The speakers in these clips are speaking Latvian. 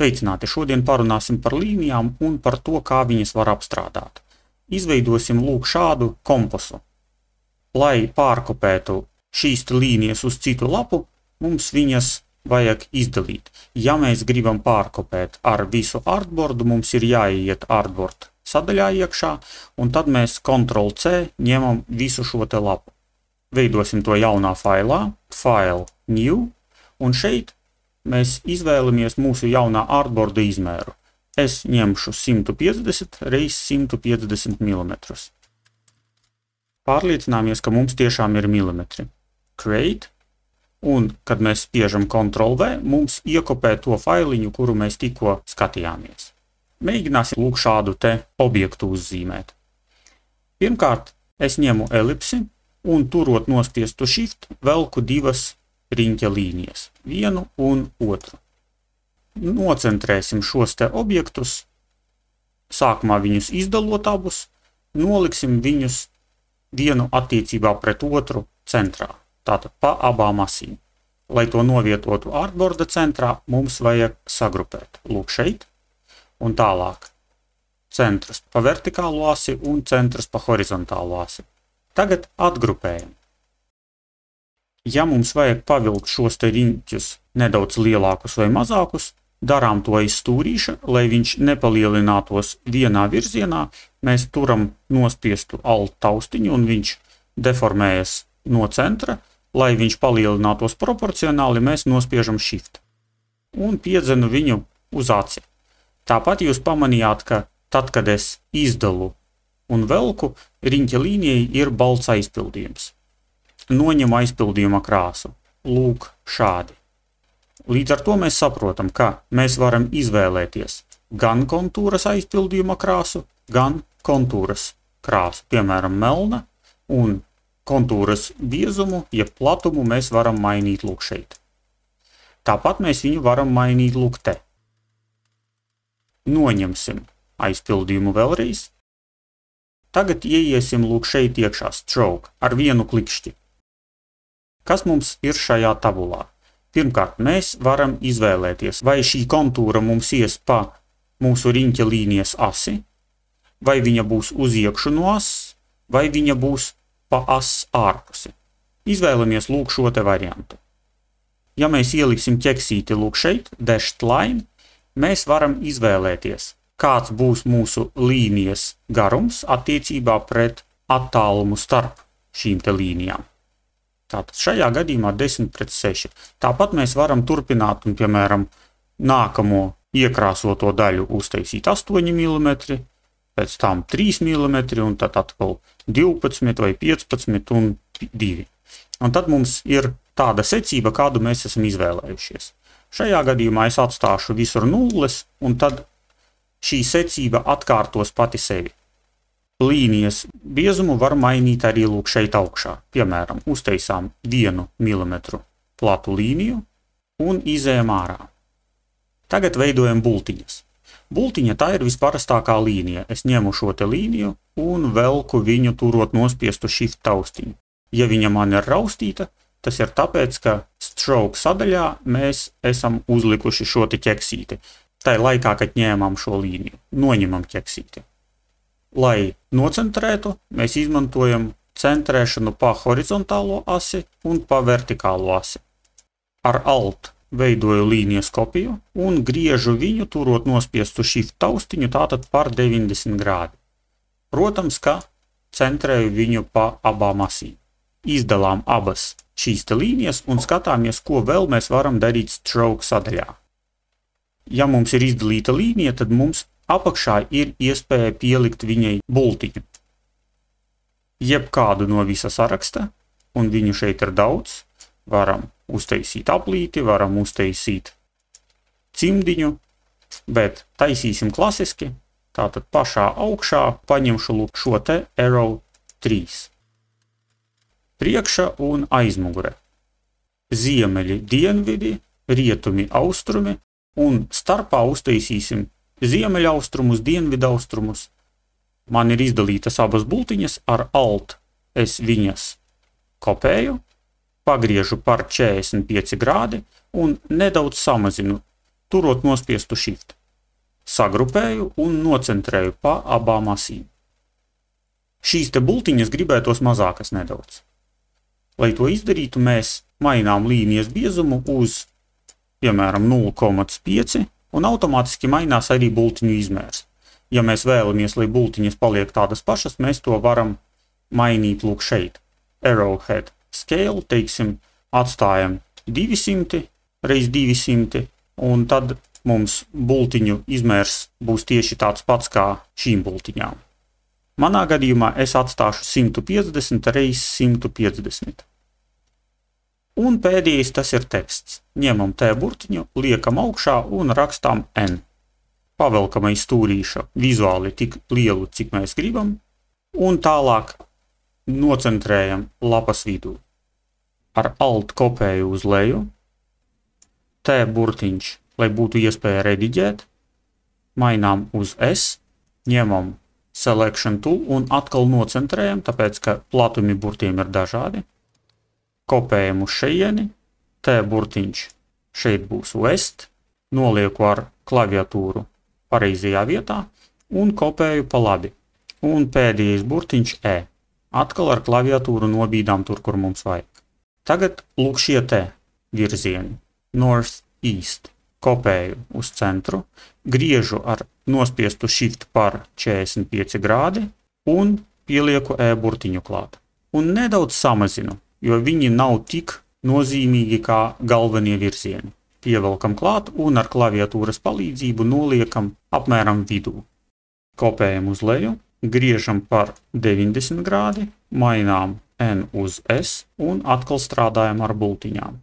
Sveicināti! Šodien parunāsim par līnijām un par to, kā viņas var apstrādāt. Izveidosim lūk šādu kompasu. Lai pārkopētu šīs līnijas uz citu lapu, mums viņas vajag izdalīt. Ja mēs gribam pārkopēt ar visu artboardu, mums ir jāiet artboard sadaļā iekšā, un tad mēs Ctrl+C ņemam visu šo te lapu. Veidosim to jaunā failā, File, New, un šeit mēs izvēlamies mūsu jaunā artboarda izmēru. Es ņemšu 150 x 150 mm. Pārliecināmies, ka mums tiešām ir milimetri. Create, un kad mēs spiežam Ctrl+V, mums iekopē to failiņu, kuru mēs tikko skatījāmies. Mēģināsim lūk šādu te objektu uzzīmēt. Pirmkārt, es ņemu elipsi un turot nospiestu Shift, velku divas riņķa līnijas, vienu un otru. Nocentrēsim šos te objektus, sākumā viņus izdalot abus, noliksim viņus vienu attiecībā pret otru centrā, tātad pa abām asīm. Lai to novietotu artboarda centrā, mums vajag sagrupēt. Lūk šeit un tālāk. Centrs pa vertikālo asi un centrs pa horizontālo asi. Tagad atgrupējam. Ja mums vajag pavilkt šos te riņķus nedaudz lielākus vai mazākus, darām to aiz stūrīša, lai viņš nepalielinātos vienā virzienā, mēs turam nospiestu Alt taustiņu un viņš deformējas no centra, lai viņš palielinātos proporcionāli, mēs nospiežam Shift un piedzenu viņu uz aci. Tāpat jūs pamanījāt, ka tad, kad es izdalu un velku, riņķa līnijai ir balts aizpildījums. Noņem aizpildījuma krāsu. Lūk šādi. Līdz ar to mēs saprotam, ka mēs varam izvēlēties gan kontūras aizpildījuma krāsu, gan kontūras krāsu, piemēram, melna, un kontūras biezumu, jeb platumu mēs varam mainīt lūk šeit. Tāpat mēs viņu varam mainīt lūk te. Noņemsim aizpildījumu vēlreiz. Tagad ieiesim lūk šeit iekšā stroke ar vienu klikšķi. Kas mums ir šajā tabulā? Pirmkārt, mēs varam izvēlēties, vai šī kontūra mums ies pa mūsu riņķa līnijas asi, vai viņa būs uz iekšu no ass, vai viņa būs pa ass ārpusi. Izvēlamies lūk šo te variantu. Ja mēs ieliksim ķeksīti lūk šeit, dashed line, mēs varam izvēlēties, kāds būs mūsu līnijas garums attiecībā pret attālumu starp šīm te līnijām. Tātad šajā gadījumā 10:6. Tāpat mēs varam turpināt un, piemēram, nākamo iekrāsoto daļu uztaisīt 8 mm, pēc tam 3 mm un tad atkal 12 vai 15 un 2. Un tad mums ir tāda secība, kādu mēs esam izvēlējušies. Šajā gadījumā es atstāšu visur nulles, un tad šī secība atkārtos pati sevi. Līnijas biezumu var mainīt arī lūk šeit augšā. Piemēram, uztaisām 1 mm platu līniju un izējam ārā. Tagad veidojam bultiņas. Bultiņa tā ir visparastākā līnija. Es ņemu šo te līniju un velku viņu turot nospiestu Shift taustiņu. Ja viņa man ir raustīta, tas ir tāpēc, ka stroke sadaļā mēs esam uzlikuši šo te ķeksīti. Tai laikā, kad ņēmām šo līniju, noņemam ķeksīti. Lai nocentrētu, mēs izmantojam centrēšanu pa horizontālo asi un pa vertikālo asi. Ar Alt veidoju līnijas kopiju un griežu viņu turot nospiestu Shift taustiņu tātad par 90 grādi. Protams, ka centrēju viņu pa abām asīm. Izdalām abas šīs te līnijas un skatāmies, ko vēl mēs varam darīt stroke sadaļā. Ja mums ir izdalīta līnija, tad mums apakšā ir iespēja pielikt viņai bultiņu. Jebkādu no visa saraksta, un viņu šeit ir daudz, varam uztaisīt aplīti, varam uztaisīt cimdiņu, bet taisīsim klasiski, tātad pašā augšā paņemšu lūk šo te arrow 3. Priekša un aizmugure. Ziemeļi, dienvidi, rietumi, austrumi, un starpā uztaisīsim ziemeļaustrumus, dienvidaustrumus. Man ir izdalītas abas bultiņas, ar Alt es viņas kopēju, pagriežu par 45 grādi un nedaudz samazinu turot nospiestu Shift. Sagrupēju un nocentrēju pa abām asīm. Šīs te bultiņas gribētos mazākas nedaudz. Lai to izdarītu, mēs mainām līnijas biezumu uz, piemēram, 0,5 un automātiski mainās arī bultiņu izmērs. Ja mēs vēlamies, lai bultiņas paliek tādas pašas, mēs to varam mainīt lūk šeit. Arrowhead scale, teiksim, atstājam 200 reiz 200, un tad mums bultiņu izmērs būs tieši tāds pats kā šīm bultiņām. Manā gadījumā es atstāšu 150 reiz 150. Un pēdējais tas ir teksts. Ņemam T burtiņu, liekam augšā un rakstām N. Pavelkam aiz stūrīša vizuāli tik lielu, cik mēs gribam, un tālāk nocentrējam lapas vidū. Ar Alt kopēju uz leju, T burtiņš, lai būtu iespēja rediģēt, mainām uz S, ņemam Selection tool un atkal nocentrējam, tāpēc, ka platumi burtiem ir dažādi. Kopējam uz šeieni, T burtiņš šeit būs West, nolieku ar klaviatūru pareizajā vietā un kopēju pa labi. Un pēdējais burtiņš E. Atkal ar klaviatūru nobīdām tur, kur mums vajag. Tagad lūk šie te virzieni. North, East. Kopēju uz centru, griežu ar nospiestu Shift par 45 grādi un pielieku E burtiņu klāt. Un nedaudz samazinu, jo viņi nav tik nozīmīgi kā galvenie virzieni. Pievelkam klāt un ar klaviatūras palīdzību noliekam apmēram vidū. Kopējam uz leju, griežam par 90 grādi, mainām N uz S un atkal strādājam ar bultiņām.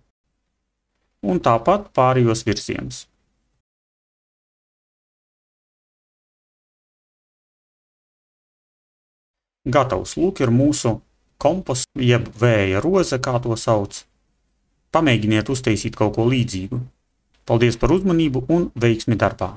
Un tāpat pārējos virzienus. Gatavs, lūk ir mūsu kompas, jeb vēja roze, kā to sauc. Pamēģiniet uztaisīt kaut ko līdzīgu. Paldies par uzmanību un veiksmi darbā!